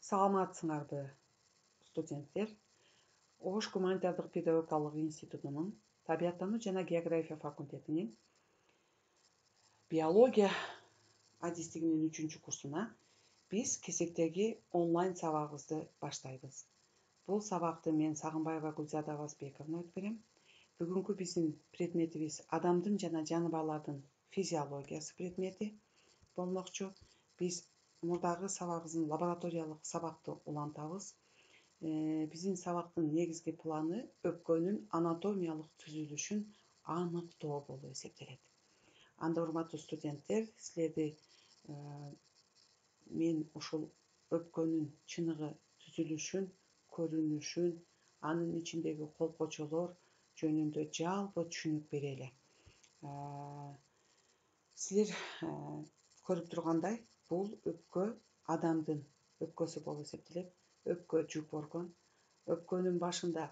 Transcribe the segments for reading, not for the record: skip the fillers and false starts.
Саламатсыңарбы, студенттер? Ош гуманитардык педагогикалык институтунун табияттануу жана география факультетинин биология адистигинин 3-курсуна биз кезектеги онлайн сабагыбызды баштайбыз. Бул сабакты мен Сагынбаева Гүлзада Абазбековна өтүп берем. Бүгүнкү биздин предметибиз адамдын жана жаныбарлардын физиологиясы предмети болмокчу. Биз мурдагы сабагыбыздын лабораториялык сабакты улантабыз. Биздин сабактын негизги планы өпкөнүн анатомиялык түзүлүшүн аныктоо болуп эсептелет. Анда урматтуу студенттер, силерди мен ушул өпкөнүн чыныгы түзүлүшүн, көрүнүшүн, анын ичиндеги колкочолор жөнүндө жалпы түшүнүк берели. Силер көрүп тургандай, бул өпкө адамдын өпкөсү болуп эсептелет. Өпкө жүк орган. Өпкөнүн башында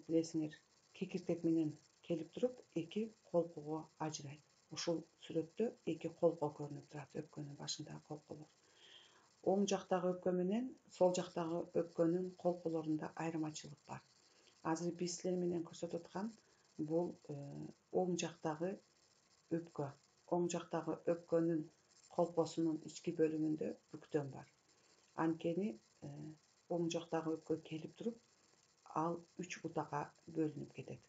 билесиңер, кекиртек менен келип туруп, эки колкого ажырайт. Ушул сүрөттө эки колко көрүнүп турат, өпкөнүн башындагы колколор. Оң жактагы өпкө менен сол жактагы өпкөнүн колколорунда айырмачылык бар. Азыр биз силер менен көрсөтүп аткан бул оң жактагы өпкө. Оң жактагы өпкөнүн колкосунун ички бөлүгүндө бүктөн бар. Анткени оң жактагы өпкө келип туруп, ал 3 бутакка бөлүнүп кетет.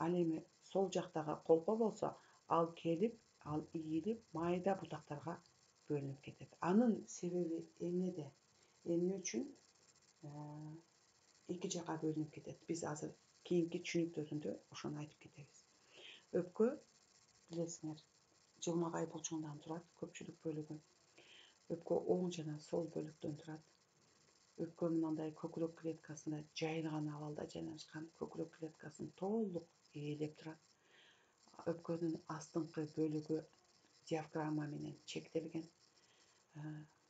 Ал эми сол жактагы колко болсо, ал келип, ал ийилип, майда бутактарга бөлүнүп кетет. Анын себеби эмнеде? Эмне үчүн эки жакка бөлүнүп кетет? Биз азыр кийинки түшүнүктөрүндө ошону айтып кетебиз. Өпкө, билесиңер, жылмагай булчуңдан турат, көпчүлүк бөлүгү. Өпкө оң жана сол бөлүктөн турат. Өпкө мындай көкүрөк клеткасында жайылган абалда жайгашкан, көкүрөк клеткасын толук ээлеп турат. Өпкөнүн астыңкы бөлүгү диафрагма менен чектелген.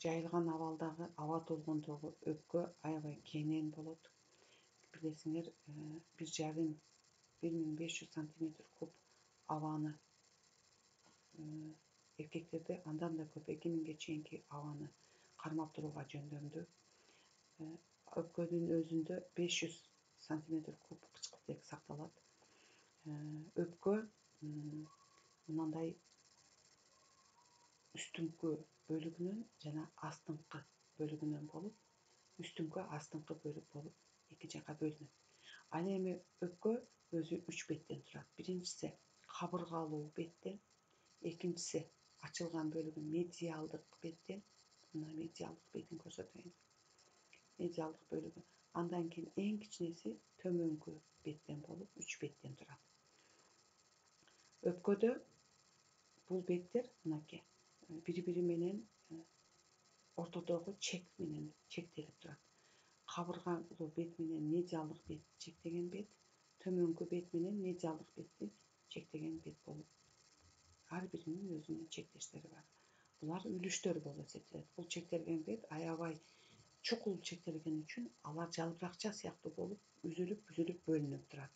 Жайылган абалдагы аба толгондогу өпкө аябай кенен болот. Билесиңер, 1,5–1500 сантиметр куб абаны, эркектерде андан да көп, 2000-ге чейинки абаны кармап турууга жөндөмдүү. Өпкөнүн өзүндө 500 сантиметр куб кычкылтек сакталат. Өпкө мындай үстүңкү бөлүгүнөн жана астыңкы бөлүгүнөн болуп, үстүңкү астыңкы бөлүк болуп эки жакка бөлүнөт. Ал эми өпкө өзү 3 беттен турат. Биринчиси кабыргалуу беттен, экинчиси ачылган бөлүгү медиалдык беттен, мына медиалдык бетин көрсөтөйүн. Медиалдык бөлүгү. Андан кийин эң кичинеси төмөнкү беттен болуп, 3 беттен турат. Өпкөдө бул беттер мынакей, бири-бири менен ортодогу чек менен чектелип турат. Кабыргалуу бет менен медиалдык бет чектеген бет, төмөнкү бет менен медиалдык бетти чектеген бет болуп, ар биринин өзүнүн чектештери бар. Булар үлүштөр болуп эсептелет. Бул чектелген бет аябай чукул чектелген үчүн алар жалбыракча сыяктуу болуп, үзүлүп бөлүнүп турат.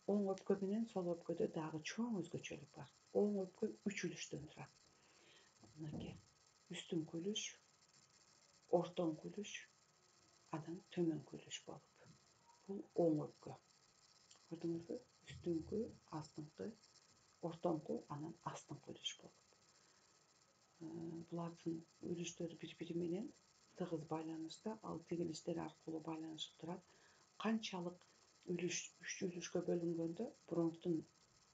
Оң өпкө менен сол өпкөдө дагы чоң өзгөчөлүк бар. Оң өпкө 3 үлүштөн турат. Мынакей, үстүңкү үлүш, ортоңку үлүш, анан төмөнкү үлүш болуп. Бул оң өпкө. Көрдүңүзбү? Үстүңкү, астыңкы, ортоңку, анан астыңкы үлүш болуп. Булардын үлүштөрү бири-бири менен тыгыз байланышта, ал тигилиштер аркылуу байланышып турат. Канчалык үлүш 3 үлүшкө бөлүнгөндө, бронхтун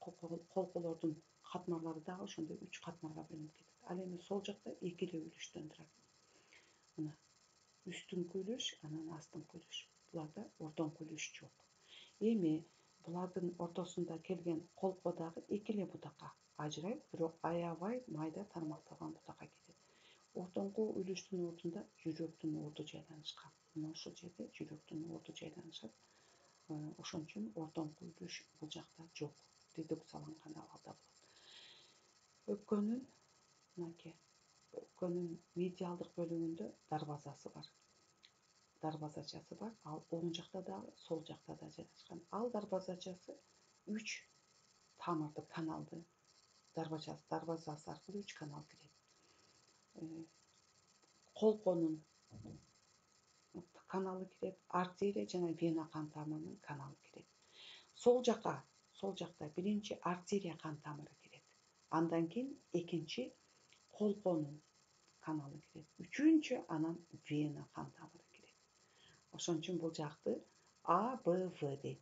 колколордун катмарлары дагы ошондой 3 катмарга бөлүнүп кетет. Ал эми сол жакта 2 эле үлүштөн турат. Мына үстүңкү үлүш, анан астыңкы үлүш. Буларда ортоңку үлүш жок. Эми булардын ортосунда келген колко дагы 2 эле бутакка ажырайт, бирок аябай майда тармакталган бутакка кетет. Ортоңку үлүштүн ордунда жүрөктүн орду жайланышкан. Мына ушул жерде жүрөктүн орду жайланышат. Ошон үчүн ортоңку үлүш бул жакта жок, редукцияланган абалда болот. Өпкөнүн, мынакей, өпкөнүн медиалдык бөлүгүндө дарбазасы бар. Дарбазачасы бар. Ал оң жакта дагы, сол жакта да жайгашкан. Ал дарбазачасы 3 тамырды, каналды, дарбазасы аркылуу 3 канал кирет. колконун каналы кирет, артерия жана вена кан тамырынын каналы кирет. Сол жакта биринчи артерия кан тамыры кирет. Андан кийин экинчи колконун каналы кирет. Үчүнчү анан вена кан тамыры кирет. Ошон үчүн бул жакты А, Б, В дейт.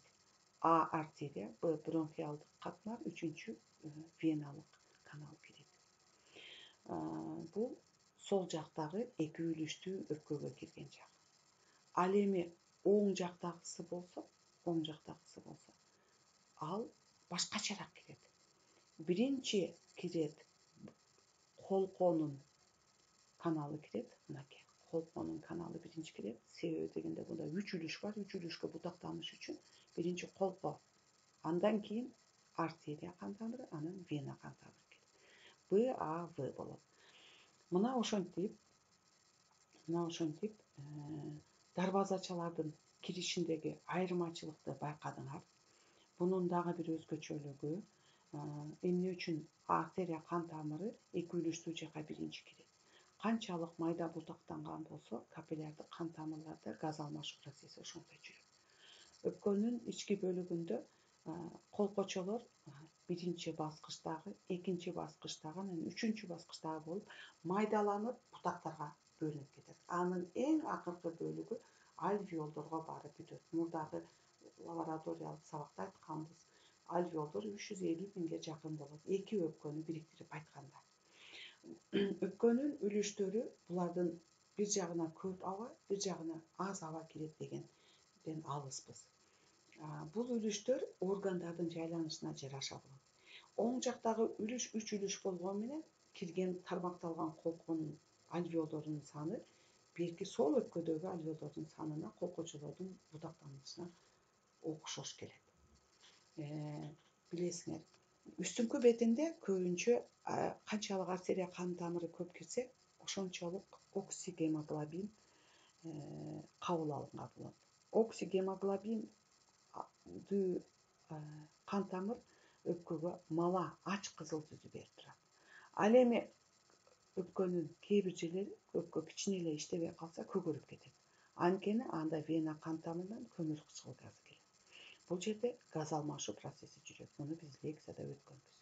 А артерия, Б бронхиалдык катмар, үчүнчү веналык канал кирет. Бул сол жактагы эки үлүштүү өпкөгө кирген жак. Ал эми оң жактагысы болсо, ал башкачараак кирет. Биринчи кирет колконун каналы кирет. Мынакей, колконун каналы биринчи кирет. Себеби дегенде бунда 3 үлүш бар. 3 үлүшкө бутактаныш үчүн биринчи колко, андан кийин артерия кан тамыры, анан вена кан тамыры кирет. Б, А, В болот. Мына ошентип дарбазачалардын киришиндеги айырмачылыкты байкадыңар. Бунун дагы бир өзгөчөлүгү эмне үчүн артерия кан тамыры эки үлүштүү жакка биринчи кирет. Канчалык майда бутактанган болсо, капиллярдык кан тамырларда газ алмашуу процесси ошондой жүрөт. Өпкөнүн ички бөлүгүндө колкочолор биринчи баскычтагы, экинчи баскычтагы, анан үчүнчү баскычтагы болуп майдаланып бутактарга бөлүнүп кетет. Анын эң акыркы бөлүгү альвеолдорго барып бүтөт. Мурдагы лабораториялык сабакта айтканбыз, альвеолдор 350 миңге жакын болот. Эки өпкөнү бириктирип айтканда. Өпкөнүн үлүштөрү булардын бир жагына көп аба, бир жагына аз аба кирет дегенден алыспыз. Бул үлүштөр органдардын жайланышына жараша болот. Оң жактагы үлүш 3 үлүш болгону менен кирген тармакталган колконун альвеолдорунун саны берки сол өпкөдөгү альвеолдордун санына, колкочолордун бутактанышына окшош келет. Билесиңер, үстүңкү бетинде көбүнчө канчалык артерия кан тамыры көп кирсе, ошончолук оксигемоглобин кабыл алынга болот. Оксигемоглобин кан тамыр өпкөгө мала ач кызыл түсү берип турат. Ал эми өпкөнүн кээ бир жерлери өпкө кичине эле иштебей калса көгөрүп кетет. Анткени анда вена кан тамырынан көмүр кычкыл газы келет. Бул жерде газ алмашуу процесси жүрөт. Муну биз лекцияда өткөнбүз.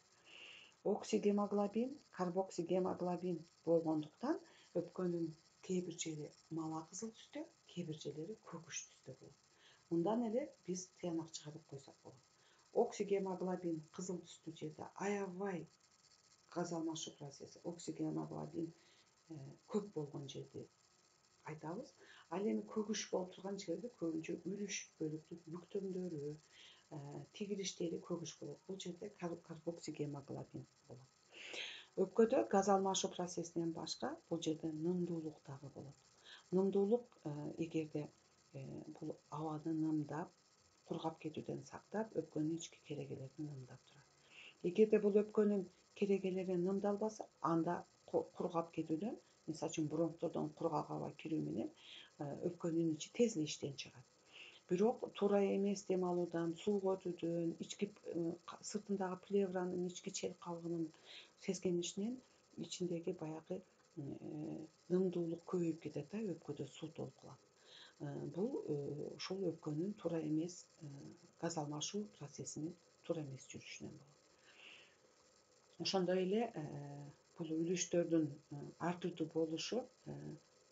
Оксигемоглобин, карбоксигемоглобин болгондуктан өпкөнүн кээ бир жери мала кызыл түстө, кээ бир жерлери көгүш түстө болот. Мындан эле биз тыянак чыгарып койсок болот. Оксигемоглобин кызыл түстүү жерде аябай газ алмашуу процесси, оксигемоглобин көп болгон жерди айтабыз. Ал эми көгүш болуп турган жерде көбүнчө үлүш бөлүктүк бүктөмдөрү, тигириштери көгүш болот. Бул жерде карбоксигемоглобин болот. Өпкөдө газ алмашуу процессинен башка бул жерде нымдуулук дагы болот. Нымдуулук эгерде бул абаны нымдап, кургап кетүүдөн сактап, өпкөнүн ички керегелерин нымдап турат. Эгерде бул өпкөнүн керегелери нымдалбаса, анда кургап кетүүдөн, мисалы үчүн бронхтордон кургак аба кирүү менен өпкөнүн ичи тез эле иштен чыгат. Бирок туура эмес дем алуудан, сууга өтүүдөн, ички сыртындагы плевранын ички чел кабыгынын сезгенишинен ичиндеги баягы нымдуулук көбөйүп кетет да, өпкөдө суу толуп калат. Бул ушул өпкөнүн туура эмес газ алмашуу процессинин туура эмес жүрүшүнөн болот. Ошондой эле бул үлүштөрдүн ар түрдүү болушу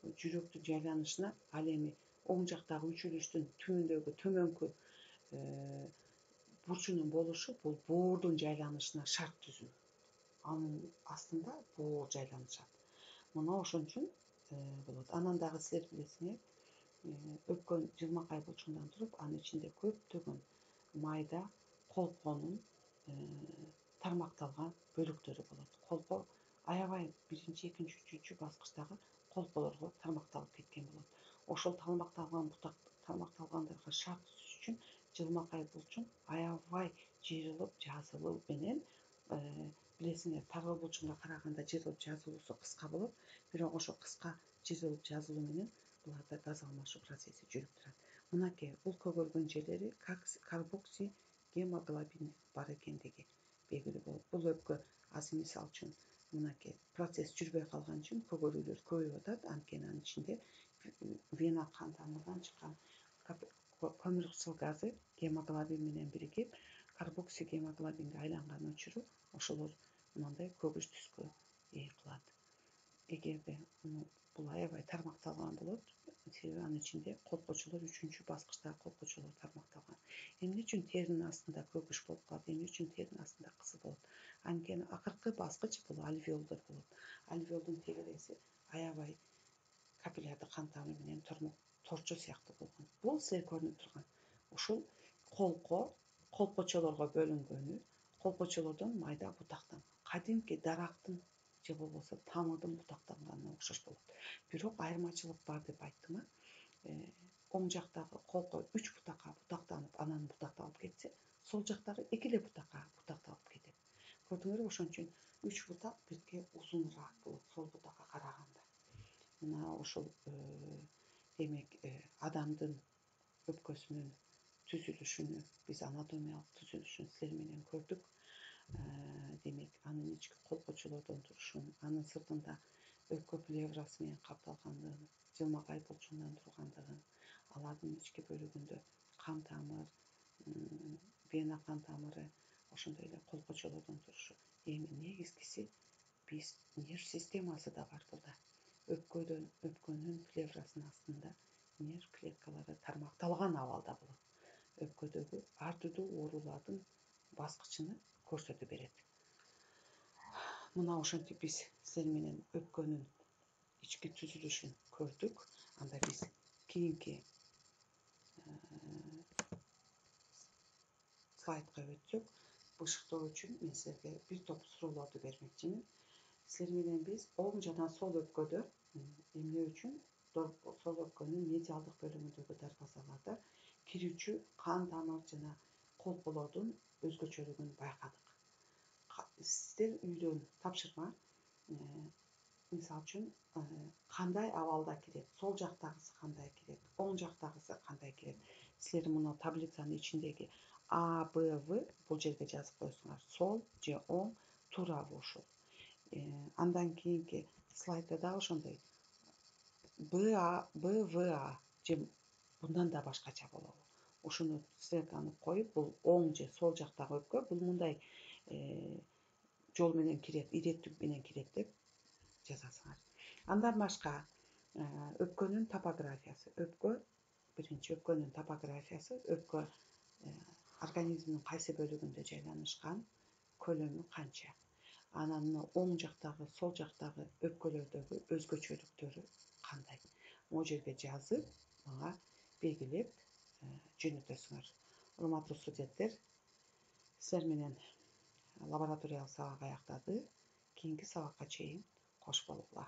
жүрөктүн жайланышына, ал эми оң жактагы 3 үлүштүн түбүндөгү төмөнкү бурчунун болушу бул боордун жайланышына шарт түзүү. Анын астында боор жайланышат. Мына ошон үчүн болот. Анан дагы силер билесиңер, өпкөн жылмакай булчуңдан туруп, анын ичинде көптөгөн майда колконун тармакталган бөлүктөрү болот. Колко аябай биринчи, экинчи, үчүнчү баскычтагы колколорго тармакталып кеткен болот. Ошол тармакталгандарга шарт түзүш үчүн жылмакай булчуң аябай жыйрылып жазылуу менен, билесиңер, таргыл булчуңга караганда жыйрылып жазылуусу кыска болот, бирок ошо кыска жыйрылып жазылуу менен буларда газ алмашуу процесси жүрүп турат. Мынакей, бул көгөргөн жерлери карбоксигемоглобин бар экендиги белгилүү болот. Бул өпкө, азыр мисалы үчүн мынакей процесс жүрбөй калган үчүн көгөрүүлөр көбөйүп атат. Анткени анын ичинде вена кан тамырынан чыккан көмүр кычкыл газы гемоглобин менен биригип карбоксигемоглобинге айланган учуру ошолор мындай көгүз түскө ээ кылат. Эгерде бул аябай тармакталган болот, себеби анын ичинде колкочолор 3-баскычтагы колкочолор тармакталган. Эмне үчүн теринин астында көгүш болуп калат, эмне үчүн теринин астында кызыл болот? Анткени акыркы баскыч бул альвеолдор болот. Альвеолдун тегереси аябай капиллярдык кан тамыры менен торчо сыяктуу болгон. Бул силер көрүнүп турган ушул колкочолорго бөлүнгөнү, колкочолордон майда бутактан, кадимки дарактын же болбосо тамырдын бутактанганына окшош болот. Бирок айырмачылык бар деп айттым. Оң жактагы колко 3 бутакка бутактанып, анан бутакталып кетсе, сол жактагы 2 эле бутакка бутакталып кетет. Көрдүңөрбү, ошон үчүн 3 бутак бизге узунураак болот сол бутакка караганда. Мына ошол демек адамдын өпкөсүнүн түзүлүшүнү биз анатомиялык түзүлүшүн силер менен көрдүк. Демек анын ички колкочолордон турушун, анын сыртында өпкө плеврасы менен капталгандыгын, жылмагай булчуңдан тургандыгын, алардын ички бөлүгүндө кан тамыр, вена кан тамыры, ошондой эле колкочолордон турушу. Эми негизгиси биз нерв системасы да бар булда. Өпкөнүн плеврасынын астында нерв клеткалары тармакталган абалда болот. Өпкөдөгү ар түрдүү оорулардын баскычын көрсөтө берет. Мына ошентип биз силер менен өпкөнүн ички түзүлүшүн көрдүк. Анда биз кийинки слайдка өтсөк, бышыктоо үчүн мен силерге бир топ суроолорду бермекчимин. Силер менен биз оң жана сол өпкөдө эмне үчүн сол өпкөнүн медиалдык бөлүгүндөгү дарбазаларда кирүүчү кан тамыр жана колколордун өзгөчөлүгүн байкадык. Сиздер үйдөн тапшырма, мисалы үчүн кандай абалда кирет, сол жактагысы кандай кирет, оң жактагысы кандай кирет. Силер муну таблицанын ичиндеги А, Б, В бул жерге жазып коесуңар. Сол же оң, туурабы ушул. Андан кийинки слайдда дагы ошондой БА, БВА же мындан да башкача болобу. Ушуну ссылканы коюп, бул оң же сол жактагы өпкө, бул мындай жол менен кирет, иреттүү менен кирет деп жазасыңар. Андан башка өпкөнүн топографиясы. Биринчи өпкөнүн топографиясы, өпкө организмдин кайсы бөлүгүндө жайланышкан, көлөмү канча. Анан оң жактагы, сол жактагы өпкөлөрдөгү өзгөчөлүктөрү кандай. Могу жерге жазып, мага белгилеп жөнөтөсүңөр. Урматтуу студенттер, силер менен лабораториялык сабак аяктады. Кийинки сабакка чейин кош болуңула.